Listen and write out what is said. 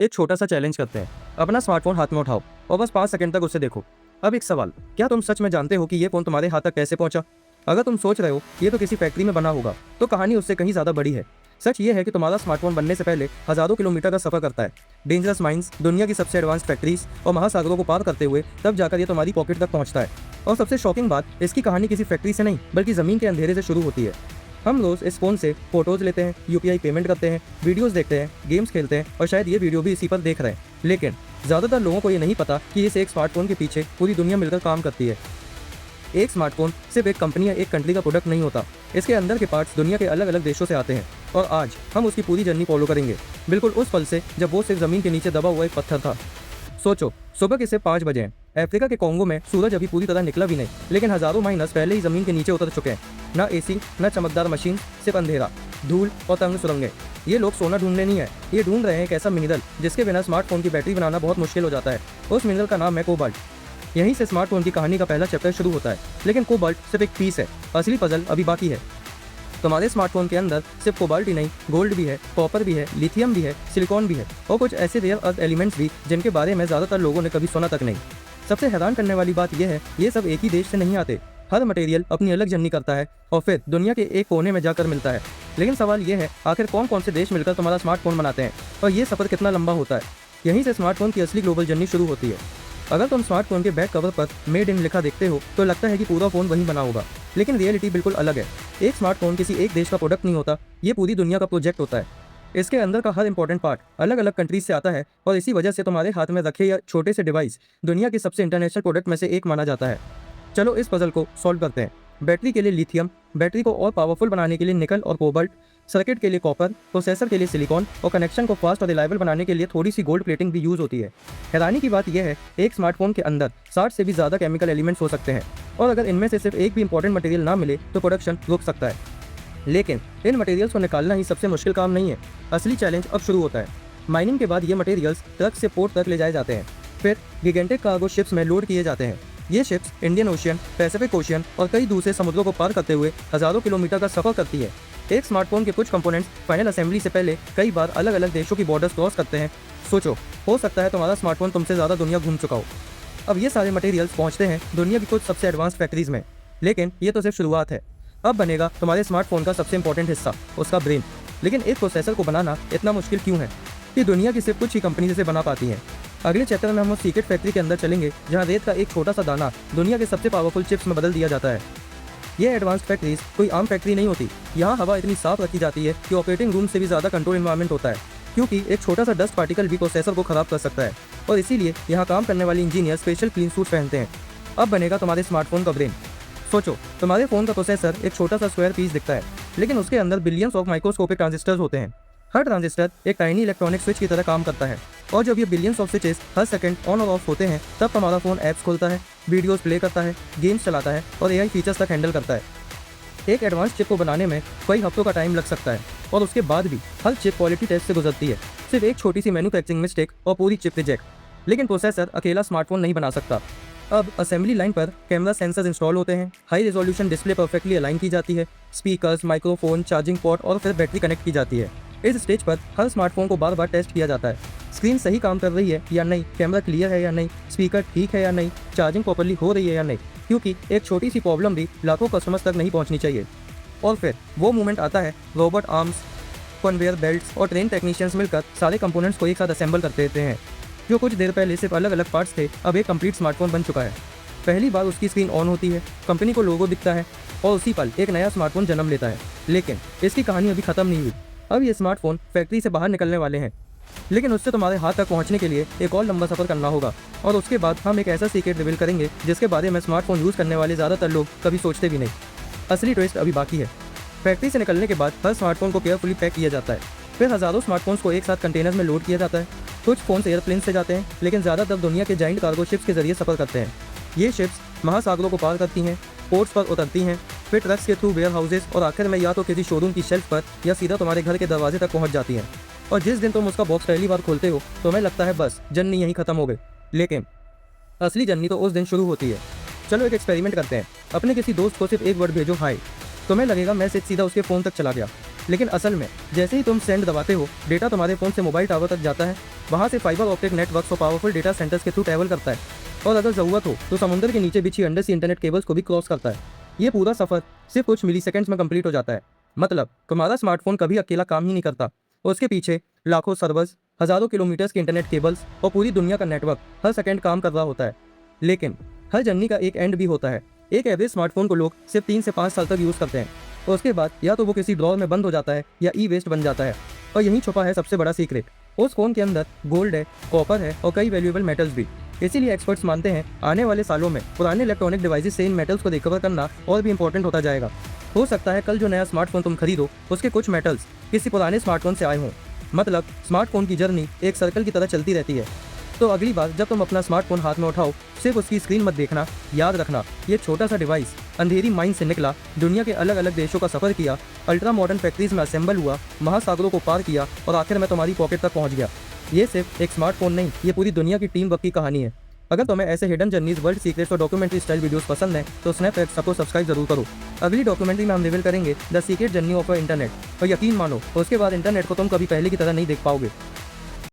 एक छोटा सा चैलेंज करते हैं। अपना स्मार्टफोन हाथ में उठाओ और बस 5 सेकंड तक उसे देखो। अब एक सवाल, क्या तुम सच में जानते हो कि ये फ़ोन तुम्हारे हाथ तक कैसे पहुंचा? अगर तुम सोच रहे हो ये तो किसी फैक्ट्री में बना होगा, तो कहानी उससे कहीं ज़्यादा बड़ी है। सच ये है कि तुम्हारा स्मार्टफोन बनने से पहले हज़ारों किलोमीटर का सफ़र करता है। डेंजरस माइंस, दुनिया की सबसे एडवांस फैक्ट्रीज और महासागरों को पार करते हुए तब जाकर ये तुम्हारी पॉकेट तक पहुंचता है। और सबसे शॉकिंग बात, इसकी कहानी किसी फैक्ट्री से नहीं बल्कि ज़मीन के अंधेरे से शुरू होती है। हम रोज़ इस फ़ोन से फ़ोटोज़ लेते हैं, यूपीआई पेमेंट करते हैं, वीडियोज़ देखते हैं, गेम्स खेलते हैं और शायद ये वीडियो भी इसी पर देख रहे हैं। लेकिन ज़्यादातर लोगों को ये नहीं पता कि इस एक स्मार्टफोन के पीछे पूरी दुनिया मिलकर काम करती है। एक स्मार्टफोन सिर्फ एक कंपनी या एक कंट्री का प्रोडक्ट नहीं होता। इसके अंदर के पार्ट्स दुनिया के अलग अलग देशों से आते हैं और आज हम उसकी पूरी जर्नी फॉलो करेंगे, बिल्कुल उस पल से जब वो सिर्फ ज़मीन के नीचे दबा हुआ एक पत्थर था। सोचो, सुबह के सिर्फ 5 बजे हैं। अफ्रीका के कोंगो में सूरज अभी पूरी तरह निकला भी नहीं, लेकिन हज़ारों माइनस पहले ही ज़मीन के नीचे उतर चुके हैं। ना एसी, ना चमकदार मशीन, सिर्फ अंधेरा, धूल और तंग सुरंगें। ये लोग सोना ढूंढने नहीं है, ये ढूंढ रहे हैं एक ऐसा मिनरल जिसके बिना स्मार्टफोन की बैटरी बनाना बहुत मुश्किल हो जाता है। उस मिनरल का नाम है कोबाल्ट। यहीं से स्मार्टफोन की कहानी का पहला चैप्टर शुरू होता है। लेकिन कोबाल्ट सिर्फ एक पीस है, असली पजल अभी बाकी है। तुम्हारे स्मार्टफोन के अंदर सिर्फ कोबाल्ट ही नहीं, गोल्ड भी है, कॉपर भी है, लिथियम भी है, सिलिकॉन भी है और कुछ ऐसे रेयर अर्थ एलिमेंट्स भी जिनके बारे में ज़्यादातर लोगों ने कभी सुना तक नहीं। सबसे हैरान करने वाली बात यह है, ये सब एक ही देश से नहीं आते। हर मटेरियल अपनी अलग जर्नी करता है और फिर दुनिया के एक कोने में जाकर मिलता है। लेकिन सवाल यह है, आखिर कौन कौन से देश मिलकर तुम्हारा स्मार्टफोन बनाते हैं और ये सफ़र कितना लंबा होता है? यहीं से स्मार्टफोन की असली ग्लोबल जर्नी शुरू होती है। अगर तुम स्मार्टफोन के बैक कवर पर मेड इन लिखा देखते हो तो लगता है कि पूरा फ़ोन वहीं बना होगा, लेकिन रियलिटी बिल्कुल अलग है। एक स्मार्टफोन किसी एक देश का प्रोडक्ट नहीं होता, ये पूरी दुनिया का प्रोजेक्ट होता है। इसके अंदर का हर इंपॉर्टेंट पार्ट अलग अलग कंट्रीज से आता है और इसी वजह से तुम्हारे हाथ में रखे या छोटे से डिवाइस दुनिया के सबसे इंटरनेशनल प्रोडक्ट में से एक माना जाता है। चलो इस पजल को सॉल्व करते हैं। बैटरी के लिए लिथियम, बैटरी को और पावरफुल बनाने के लिए निकल और कोबाल्ट, सर्किट के लिए कॉपर, प्रोसेसर के लिए सिलिकॉन और कनेक्शन को फास्ट और रिलायबल बनाने के लिए थोड़ी सी गोल्ड प्लेटिंग भी यूज़ होती है। हैरानी की बात यह है, एक स्मार्टफोन के अंदर 60 से भी ज़्यादा केमिकल एलिमेंट्स हो सकते हैं और अगर इनमें से सिर्फ एक भी इंपॉर्टेंट मटेरियल ना मिले तो प्रोडक्शन रुक सकता है। लेकिन इन मटेरियल्स को निकालना ही सबसे मुश्किल काम नहीं है। असली चैलेंज अब शुरू होता है। माइनिंग के बाद ये मटेरियल्स ट्रक से पोर्ट तक ले जाए जाते हैं, फिर गिगेंटिक कार्गो शिप्स में लोड किए जाते हैं। ये ships Indian ocean, Pacific ocean और कई दूसरे समुद्रों को पार करते हुए हज़ारों किलोमीटर का सफ़र करती है। एक स्मार्टफोन के कुछ कंपोनेंट्स फाइनल असेंबली से पहले कई बार अलग अलग देशों की बॉर्डर्स क्रॉस करते हैं। सोचो, हो सकता है तुम्हारा स्मार्टफोन तुमसे ज़्यादा दुनिया घूम चुका हो। अब ये सारे मटेरियल्स पहुँचते हैं दुनिया की कुछ सबसे एडवांस फैक्ट्रीज में, लेकिन ये तो सिर्फ शुरुआत है। अब बनेगा तुम्हारे स्मार्टफोन का सबसे इंपॉर्टेंट हिस्सा, उसका ब्रेन। लेकिन एक प्रोसेसर को बनाना इतना मुश्किल क्यों है कि दुनिया की सिर्फ कुछ ही कंपनी इसे बना पाती हैं? अगले चैप्टर में हम उस सीक्रेट फैक्ट्री के अंदर चलेंगे जहां रेत का एक छोटा सा दाना दुनिया के सबसे पावरफुल चिप्स में बदल दिया जाता है। ये एडवांस फैक्ट्रीज कोई आम फैक्ट्री नहीं होती। यहाँ हवा इतनी साफ रखी जाती है कि ऑपरेटिंग रूम से भी ज़्यादा कंट्रोल इन्वायरमेंट होता है, क्योंकि एक छोटा सा डस्ट पार्टिकल भी प्रोसेसर को खराब कर सकता है और इसीलिए यहाँ काम करने वाले इंजीनियर स्पेशल क्लीन सूट पहनते हैं। अब बनेगा तुम्हारे स्मार्टफोन का ब्रेन। सोचो, तुम्हारे फ़ोन का प्रोसेसर एक छोटा सा स्क्वायर पीस दिखता है, लेकिन उसके अंदर बिलियंस ऑफ माइक्रोस्कोपिक ट्रांजिस्टर्स होते हैं। हर ट्रांजिस्टर एक टाइनी इलेक्ट्रॉनिक स्विच की तरह काम करता है और जब ये billions of switches her second on और ऑफ होते हैं तब हमारा फ़ोन ऐप्स खोलता है, वीडियोस प्ले करता है, गेम्स चलाता है और एआई फीचर्स तक हैंडल करता है। एक एडवांस चिप को बनाने में कई हफ्तों का टाइम लग सकता है और उसके बाद भी हर चिप क्वालिटी टेस्ट से गुजरती है। सिर्फ एक छोटी सी मैन्युफैक्चरिंग मिस्टेक और पूरी चिप रिजेक्ट। लेकिन प्रोसेसर अकेला स्मार्टफोन नहीं बना सकता। अब असेंबली लाइन पर कैमरा सेंसर्स इंस्टॉल होते हैं, high resolution display perfectly align की जाती है, स्पीकर्स, माइक्रोफोन, चार्जिंग पोर्ट और फिर बैटरी कनेक्ट की जाती है। इस स्टेज पर हर स्मार्टफोन को बार बार टेस्ट किया जाता है। स्क्रीन सही काम कर रही है या नहीं, कैमरा क्लियर है या नहीं, स्पीकर ठीक है या नहीं, चार्जिंग प्रॉपर्ली हो रही है या नहीं, क्योंकि एक छोटी सी प्रॉब्लम भी लाखों कस्टमर्स तक नहीं पहुंचनी चाहिए। और फिर वो मोमेंट आता है, रोबोट आर्म्स, कन्वेयर बेल्ट्स और ट्रेन टेक्नीशियंस मिलकर सारे कंपोनेंट्स को एक साथ असेंबल करते देते हैं। जो कुछ देर पहले सिर्फ अलग अलग पार्ट्स थे, अब एक कंप्लीट स्मार्टफोन बन चुका है। पहली बार उसकी स्क्रीन ऑन होती है, कंपनी को लोगो दिखता है और उसी पल एक नया स्मार्टफोन जन्म लेता है। लेकिन इसकी कहानी अभी खत्म नहीं हुई। अब ये स्मार्टफोन फैक्ट्री से बाहर निकलने वाले हैं, लेकिन उससे तुम्हारे हाथ तक पहुंचने के लिए एक और लंबा सफर करना होगा और उसके बाद हम एक ऐसा सीक्रेट रिवील करेंगे जिसके बारे में स्मार्टफोन यूज़ करने वाले ज़्यादातर लोग कभी सोचते भी नहीं। असली ट्विस्ट अभी बाकी है। फैक्ट्री से निकलने के बाद हर स्मार्टफोन को केयरफुली पैक किया जाता है, फिर हज़ारों स्मार्टफोन्स को एक साथ कंटेनर में लोड किया जाता है। कुछ फ़ोन्स एयरप्लेन से जाते हैं, लेकिन ज़्यादातर दुनिया के जाइंट कार्गो शिप्स के जरिए सफ़र करते हैं। ये शिप्स महासागरों को पार करती हैं, पोर्ट्स पर उतरती हैं, फिर ट्रक्स के थ्रू वेयर हाउसेज और आखिर में या तो किसी शोरूम की शेल्फ पर या सीधा तुम्हारे घर के दरवाजे तक पहुंच जाती हैं। और जिस दिन तुम उसका बॉक्स पहली बार खोलते हो तो तुम्हें लगता है बस जर्नी यहीं खत्म हो गई, लेकिन असली जर्नी तो उस दिन शुरू होती है। चलो एक एक्सपेरिमेंट करते हैं। अपने किसी दोस्त को सिर्फ एक वर्ड भेजो, हाय। तुम्हें लगेगा मैसेज सीधा उसके फ़ोन तक चला गया, लेकिन असल में जैसे ही तुम सेंड दबाते हो, डेटा तुम्हारे फ़ोन से मोबाइल टावर तक जाता है, वहाँ से फाइबर ऑप्टिक नेटवर्क और पावरफुल डेटा सेंटर्स के थ्रू ट्रैवल करता है और अगर ज़रूरत हो तो समुद्र के नीचे बिछी अंडर सी इंटरनेट केबल्स को भी क्रॉस करता है। ये पूरा सफ़र सिर्फ कुछ मिलीसेकंड्स में कंप्लीट हो जाता है। मतलब तुम्हारा स्मार्टफोन कभी अकेला काम ही नहीं करता, उसके पीछे लाखों सर्वर्स, हज़ारों किलोमीटर्स के इंटरनेट केबल्स और पूरी दुनिया का नेटवर्क हर सेकंड काम कर रहा होता है। लेकिन हर जर्नी का एक एंड भी होता है। एक एवरेज स्मार्टफोन को लोग सिर्फ 3 से 5 साल तक यूज़ करते हैं और उसके बाद या तो वो किसी ड्रॉर में बंद हो जाता है या ई वेस्ट बन जाता है। और यहीं छुपा है सबसे बड़ा सीक्रेट, उस फ़ोन के अंदर गोल्ड है, कॉपर है और कई वैल्यूएबल मेटल्स भी। इसीलिए एक्सपर्ट्स मानते हैं आने वाले सालों में पुराने इलेक्ट्रॉनिक डिवाइसेस से इन मेटल्स को रिकवर करना और भी इंपॉर्टेंट होता जाएगा। हो सकता है कल जो नया स्मार्टफोन तुम खरीदो उसके कुछ मेटल्स किसी पुराने स्मार्टफोन से आए हों। मतलब स्मार्टफोन की जर्नी एक सर्कल की तरह चलती रहती है। तो अगली बार जब तुम अपना स्मार्टफोन हाथ में उठाओ, सिर्फ उसकी स्क्रीन मत देखना, याद रखना ये छोटा सा डिवाइस अंधेरी माइन से निकला, दुनिया के अलग अलग देशों का सफ़र किया, अल्ट्रा मॉडर्न फैक्ट्रीज में असेंबल हुआ, महासागरों को पार किया और आखिर में तुम्हारी पॉकेट तक पहुंच गया। ये सिर्फ एक स्मार्टफोन नहीं, ये पूरी दुनिया की टीम वर्क की कहानी है। अगर तुम्हें ऐसे हिडन जर्नीज, वर्ल्ड सीक्रेट्स और डॉक्यूमेंट्री स्टाइल वीडियोस पसंद है तो स्नैपचैट को सब्सक्राइब जरूर करो। अगली डॉक्यूमेंट्री में हम रिवील करेंगे the secret journey of internet और यकीन मानो उसके बाद इंटरनेट को तुम कभी पहले की तरह नहीं देख पाओगे।